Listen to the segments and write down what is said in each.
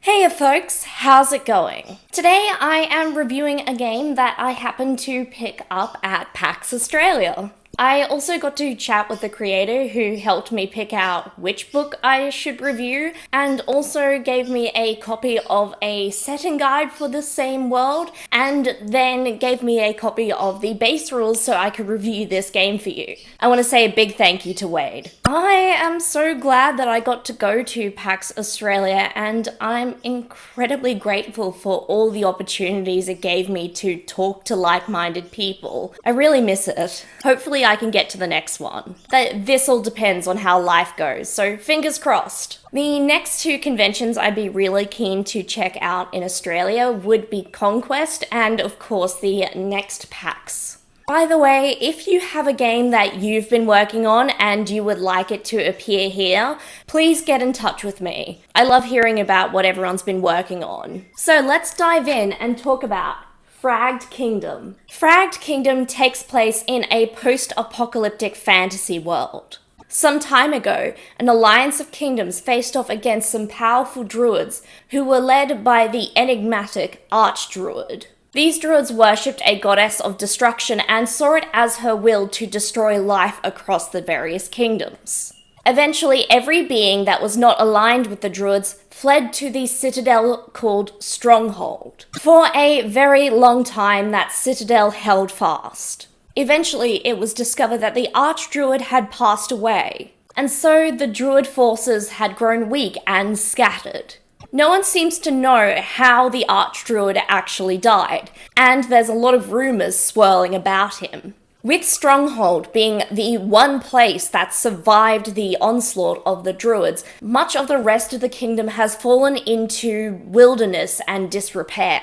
Hey folks, how's it going? Today I am reviewing a game that I happened to pick up at PAX Australia. I also got to chat with the creator who helped me pick out which book I should review, and also gave me a copy of a setting guide for the same world, and then gave me a copy of the base rules so I could review this game for you. I want to say a big thank you to Wade. I am so glad that I got to go to PAX Australia, and I'm incredibly grateful for all the opportunities it gave me to talk to like-minded people. I really miss it. Hopefully I can get to the next one. This all depends on how life goes, so fingers crossed. The next two conventions I'd be really keen to check out in Australia would be Conquest and, of course, the next PAX. By the way, if you have a game that you've been working on and you would like it to appear here, please get in touch with me. I love hearing about what everyone's been working on. So let's dive in and talk about Fragged Kingdom. Fragged Kingdom takes place in a post-apocalyptic fantasy world. Some time ago, an alliance of kingdoms faced off against some powerful druids who were led by the enigmatic Archdruid. These druids worshipped a goddess of destruction and saw it as her will to destroy life across the various kingdoms. Eventually, every being that was not aligned with the druids fled to the citadel called Stronghold. For a very long time, that citadel held fast. Eventually, it was discovered that the Archdruid had passed away, and so the druid forces had grown weak and scattered. No one seems to know how the Archdruid actually died, and there's a lot of rumors swirling about him. With Stronghold being the one place that survived the onslaught of the druids, much of the rest of the kingdom has fallen into wilderness and disrepair.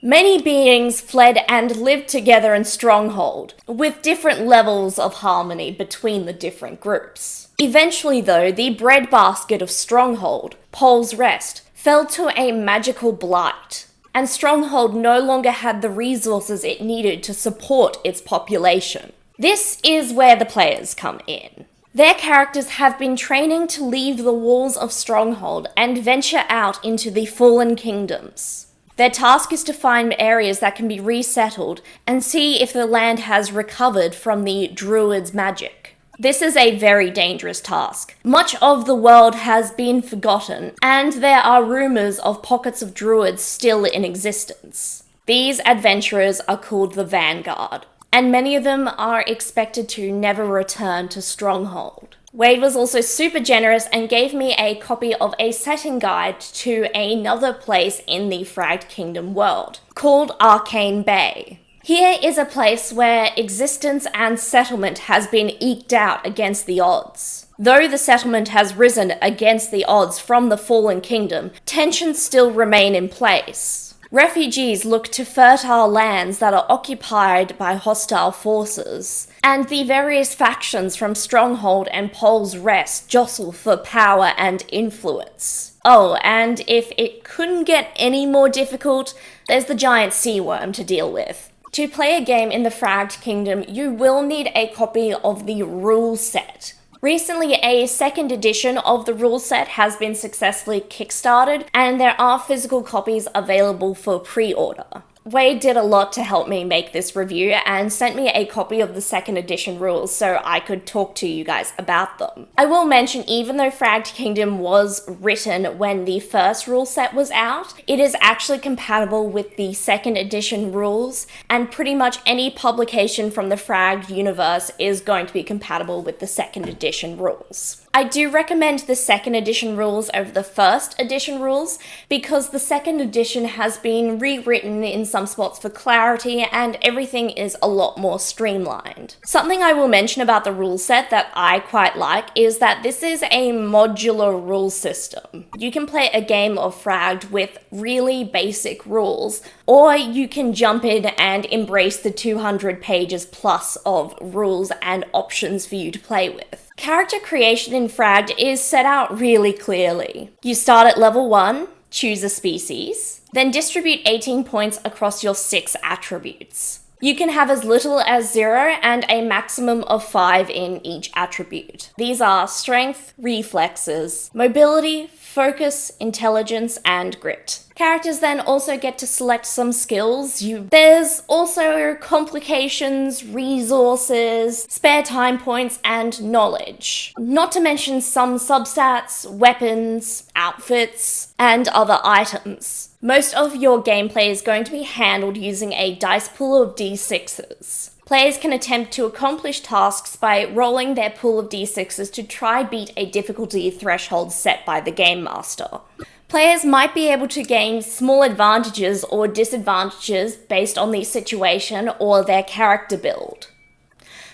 Many beings fled and lived together in Stronghold, with different levels of harmony between the different groups. Eventually though, the breadbasket of Stronghold, Pole's Rest, fell to a magical blight, and Stronghold no longer had the resources it needed to support its population. This is where the players come in. Their characters have been training to leave the walls of Stronghold and venture out into the fallen kingdoms. Their task is to find areas that can be resettled and see if the land has recovered from the druid's magic. This is a very dangerous task. Much of the world has been forgotten, and there are rumors of pockets of druids still in existence. These adventurers are called the Vanguard, and many of them are expected to never return to Stronghold. Wade was also super generous and gave me a copy of a setting guide to another place in the Fragged Kingdom world, called Arcane Bay. Here is a place where existence and settlement has been eked out against the odds. Though the settlement has risen against the odds from the fallen kingdom, tensions still remain in place. Refugees look to fertile lands that are occupied by hostile forces, and the various factions from Stronghold and Pole's Rest jostle for power and influence. Oh, and if it couldn't get any more difficult, there's the giant sea worm to deal with. To play a game in the Fragged Kingdom, you will need a copy of the rule set. Recently, a second edition of the rule set has been successfully kickstarted, and there are physical copies available for pre-order. Wade did a lot to help me make this review and sent me a copy of the second edition rules so I could talk to you guys about them. I will mention, even though Fragged Kingdom was written when the first rule set was out, it is actually compatible with the second edition rules, and pretty much any publication from the Fragged universe is going to be compatible with the second edition rules. I do recommend the second edition rules over the first edition rules because the second edition has been rewritten in some spots for clarity and everything is a lot more streamlined. Something I will mention about the rule set that I quite like is that this is a modular rule system. You can play a game of Fragged with really basic rules, or you can jump in and embrace the 200 pages plus of rules and options for you to play with. Character creation in Fragged is set out really clearly. You start at level 1, choose a species, then distribute 18 points across your 6 attributes. You can have as little as 0 and a maximum of 5 in each attribute. These are strength, reflexes, mobility, focus, intelligence, and grit. Characters then also get to select some skills. There's also complications, resources, spare time points, and knowledge. Not to mention some substats, weapons, outfits, and other items. Most of your gameplay is going to be handled using a dice pool of d6s. Players can attempt to accomplish tasks by rolling their pool of d6s to try beat a difficulty threshold set by the Game Master. Players might be able to gain small advantages or disadvantages based on the situation or their character build.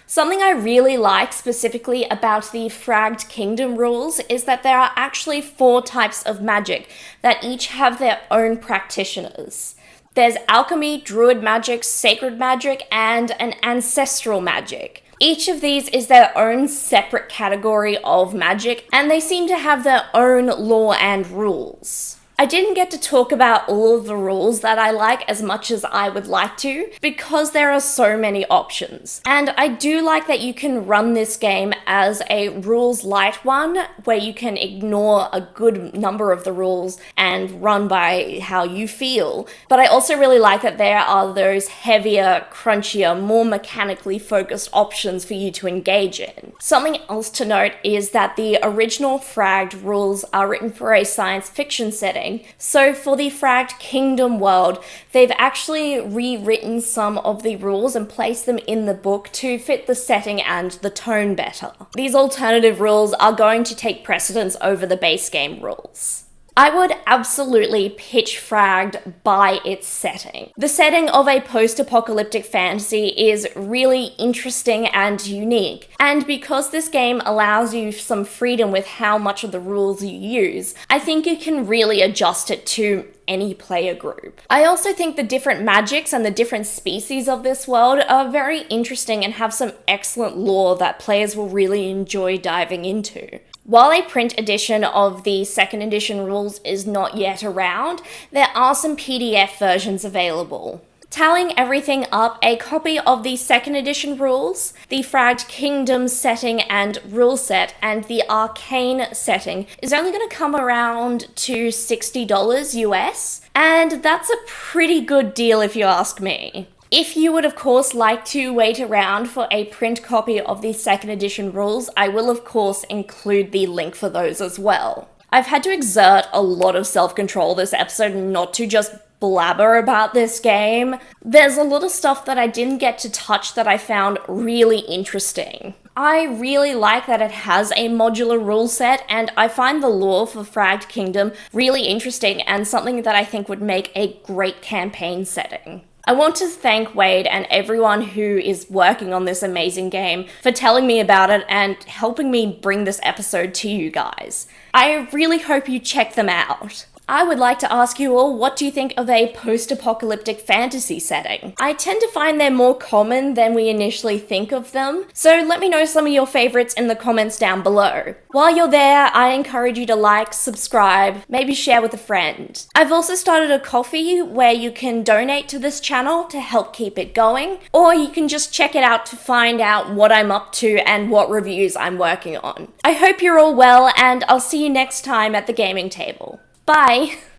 Something I really like specifically about the Fragged Kingdom rules is that there are actually 4 types of magic that each have their own practitioners. There's alchemy, druid magic, sacred magic, and an ancestral magic. Each of these is their own separate category of magic, and they seem to have their own lore and rules. I didn't get to talk about all of the rules that I like as much as I would like to, because there are so many options. And I do like that you can run this game as a rules light one, where you can ignore a good number of the rules and run by how you feel. But I also really like that there are those heavier, crunchier, more mechanically focused options for you to engage in. Something else to note is that the original Fragged rules are written for a science fiction setting. So for the Fragged Kingdom world, they've actually rewritten some of the rules and placed them in the book to fit the setting and the tone better. These alternative rules are going to take precedence over the base game rules. I would absolutely pitch Fragged by its setting. The setting of a post-apocalyptic fantasy is really interesting and unique, and because this game allows you some freedom with how much of the rules you use, I think you can really adjust it to any player group. I also think the different magics and the different species of this world are very interesting and have some excellent lore that players will really enjoy diving into. While a print edition of the 2nd edition rules is not yet around, there are some PDF versions available. Tallying everything up, a copy of the 2nd edition rules, the Fragged Kingdom setting and rule set, and the Arcane setting is only going to come around to $60 US, and that's a pretty good deal if you ask me. If you would of course like to wait around for a print copy of the 2nd edition rules, I will of course include the link for those as well. I've had to exert a lot of self-control this episode not to just blabber about this game. There's a lot of stuff that I didn't get to touch that I found really interesting. I really like that it has a modular rule set, and I find the lore for Fragged Kingdom really interesting and something that I think would make a great campaign setting. I want to thank Wade and everyone who is working on this amazing game for telling me about it and helping me bring this episode to you guys. I really hope you check them out. I would like to ask you all, what do you think of a post-apocalyptic fantasy setting? I tend to find they're more common than we initially think of them, so let me know some of your favorites in the comments down below. While you're there, I encourage you to like, subscribe, maybe share with a friend. I've also started a Ko-fi where you can donate to this channel to help keep it going, or you can just check it out to find out what I'm up to and what reviews I'm working on. I hope you're all well, and I'll see you next time at the gaming table. Bye!